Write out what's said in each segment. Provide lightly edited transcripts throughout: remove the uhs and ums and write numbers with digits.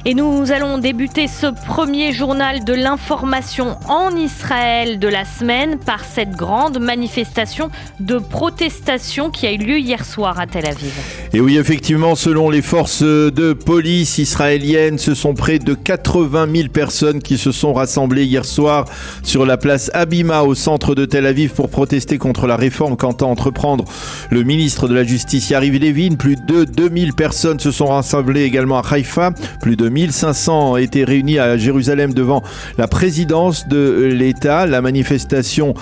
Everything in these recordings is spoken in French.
Et nous allons débuter ce premier journal de l'information en Israël de la semaine par cette grande manifestation de protestation qui a eu lieu hier soir à Tel Aviv. Et oui, effectivement, selon les forces de police israéliennes, ce sont près de 80 000 personnes qui se sont rassemblées hier soir sur la place Habima au centre de Tel Aviv pour protester contre la réforme qu'entend entreprendre le ministre de la Justice Yariv Levin. Plus de 2000 personnes se sont rassemblées également à Haïfa. Plus de 1500 étaient réunis à Jérusalem devant la présidence de l'État. La manifestation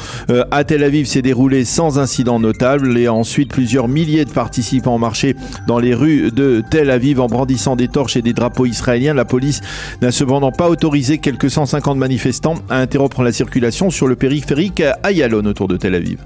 à Tel Aviv s'est déroulée sans incident notable et ensuite plusieurs milliers de participants ont marché dans les rues de Tel Aviv en brandissant des torches et des drapeaux israéliens. La police n'a cependant pas autorisé quelques 150 manifestants à interrompre la circulation sur le périphérique Ayalon autour de Tel Aviv.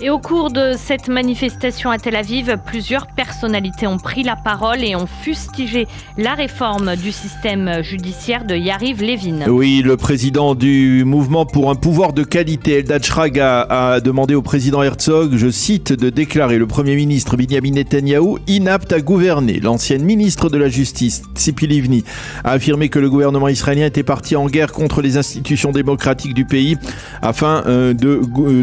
Et au cours de cette manifestation à Tel Aviv, plusieurs personnalités ont pris la parole et ont fustigé la réforme du système judiciaire de Yariv Levin. Oui, le président du mouvement pour un pouvoir de qualité, Eldad Shrag, a demandé au président Herzog, je cite, de déclarer le premier ministre Binyamin Netanyahou inapte à gouverner. L'ancienne ministre de la Justice, Tzipi Livni, a affirmé que le gouvernement israélien était parti en guerre contre les institutions démocratiques du pays afin de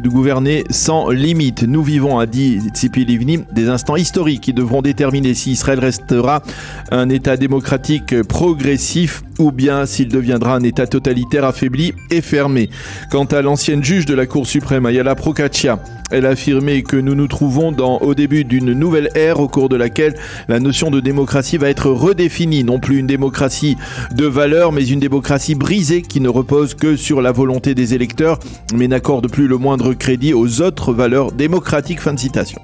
gouverner sans limite. Nous vivons, a dit Tzipi Livni, des instants historiques qui devront déterminer si Israël restera un État démocratique progressif ou bien s'il deviendra un État totalitaire affaibli et fermé. Quant à l'ancienne juge de la Cour suprême, Ayala Procaccia, elle a affirmé que nous nous trouvons au début d'une nouvelle ère au cours de laquelle la notion de démocratie va être redéfinie. Non plus une démocratie de valeur, mais une démocratie brisée qui ne repose que sur la volonté des électeurs, mais n'accorde plus le moindre crédit aux autres valeurs démocratiques. Fin de citation.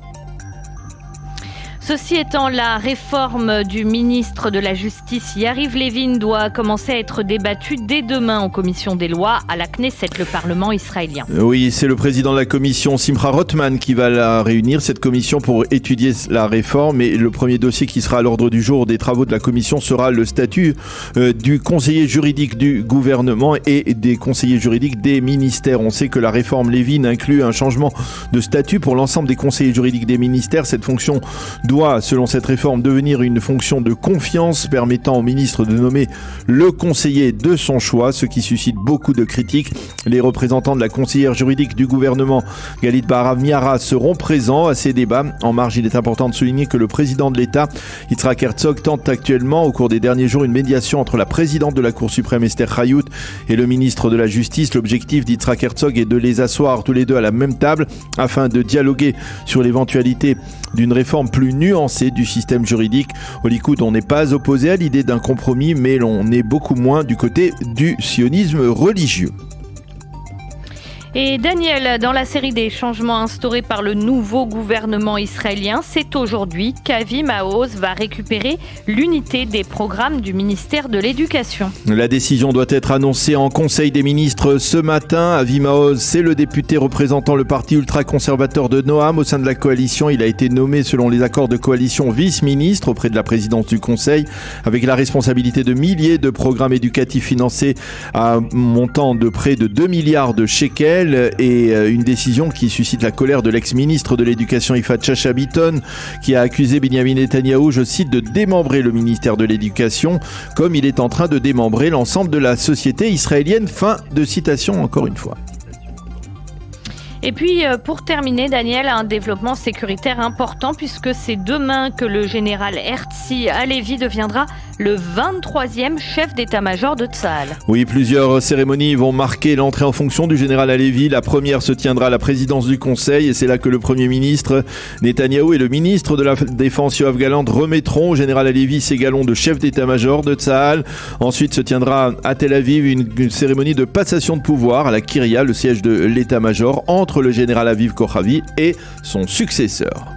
Ceci étant, la réforme du ministre de la Justice Yariv Levin doit commencer à être débattue dès demain en commission des lois à la Knesset, le Parlement israélien. Oui, c'est le président de la commission, Simcha Rothman, qui va la réunir, cette commission, pour étudier la réforme. Et le premier dossier qui sera à l'ordre du jour des travaux de la commission sera le statut du conseiller juridique du gouvernement et des conseillers juridiques des ministères. On sait que la réforme Levin inclut un changement de statut pour l'ensemble des conseillers juridiques des ministères. Cette fonction doit, selon cette réforme, devenir une fonction de confiance permettant au ministre de nommer le conseiller de son choix, ce qui suscite beaucoup de critiques. Les représentants de la conseillère juridique du gouvernement, Galit Baharav Miara, seront présents à ces débats. En marge, il est important de souligner que le président de l'État, Yitzhak Herzog, tente actuellement, au cours des derniers jours, une médiation entre la présidente de la Cour suprême, Esther Hayout, et le ministre de la Justice. L'objectif d'Yitzhak Herzog est de les asseoir tous les deux à la même table afin de dialoguer sur l'éventualité d'une réforme plus nuancée du système juridique. Au Likoud, on n'est pas opposé à l'idée d'un compromis, mais l'on est beaucoup moins du côté du sionisme religieux. Et Daniel, dans la série des changements instaurés par le nouveau gouvernement israélien, c'est aujourd'hui qu'Avi Maoz va récupérer l'unité des programmes du ministère de l'Éducation. La décision doit être annoncée en Conseil des ministres ce matin. Avi Maoz, c'est le député représentant le parti ultra-conservateur de Noam au sein de la coalition. Il a été nommé selon les accords de coalition vice-ministre auprès de la présidence du Conseil, avec la responsabilité de milliers de programmes éducatifs financés à un montant de près de 2 milliards de shekels. Et une décision qui suscite la colère de l'ex-ministre de l'Éducation Yifat Shasha Bitton, qui a accusé Binyamin Netanyahou, je cite, de démembrer le ministère de l'Éducation comme il est en train de démembrer l'ensemble de la société israélienne. Fin de citation encore une fois. Et puis, pour terminer, Daniel, un développement sécuritaire important puisque c'est demain que le général Herzi Halevi deviendra le 23e chef d'état-major de Tsahal. Oui, plusieurs cérémonies vont marquer l'entrée en fonction du général Halevi. La première se tiendra à la présidence du Conseil et c'est là que le Premier ministre Netanyahou et le ministre de la Défense Yoav Gallant remettront au général Halevi ses galons de chef d'état-major de Tsahal. Ensuite se tiendra à Tel Aviv une cérémonie de passation de pouvoir à la Kiria, le siège de l'état-major, entre le général Aviv Kochavi et son successeur.